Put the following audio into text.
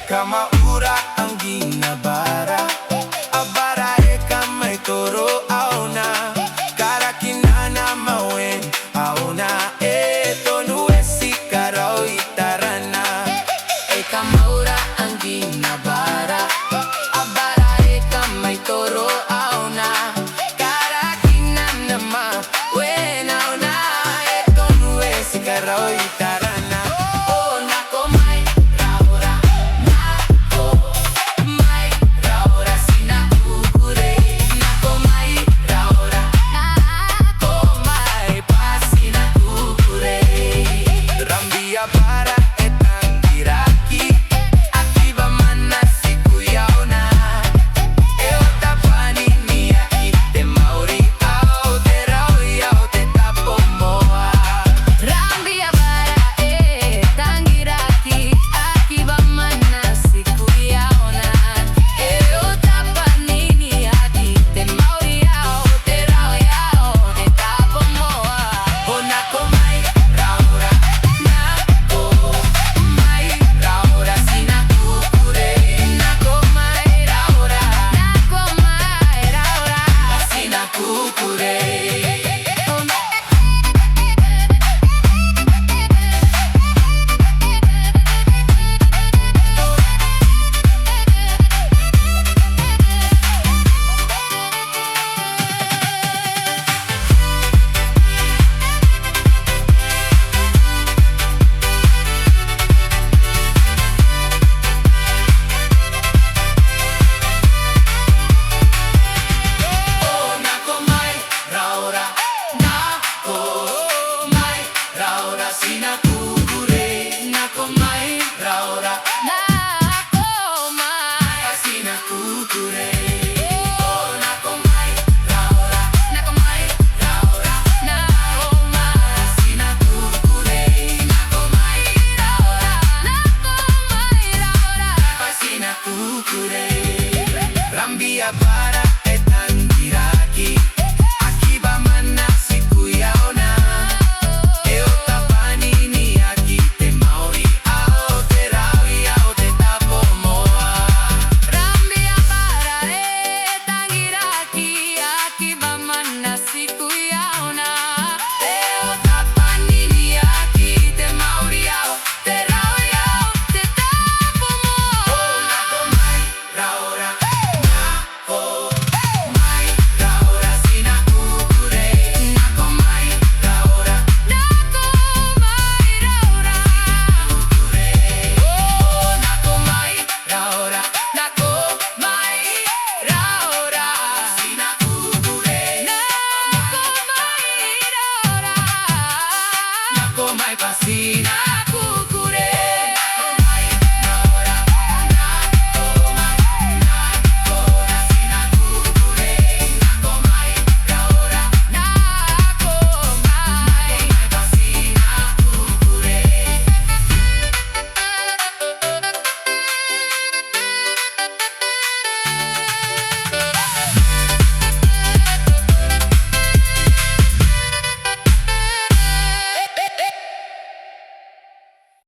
Kama ura ang ginabara, abara eka may toro auna, karakinana mawen auna, eto nuesi karaw itarana. Kama ura ang ginabara, abara eka may toro auna, karakinana mawen auna, eto nuesi karaw itarana. Para etang kiraki, akiba man na si kuyaw na. Eota panini akite mauri au te rawi au te tapo moa. Rambia para etang kiraki, akiba man na si kuyaw na. Eota panini akite mauri au te rawi au te tapo moa. Honako mai raura Rambia para etang kiraki.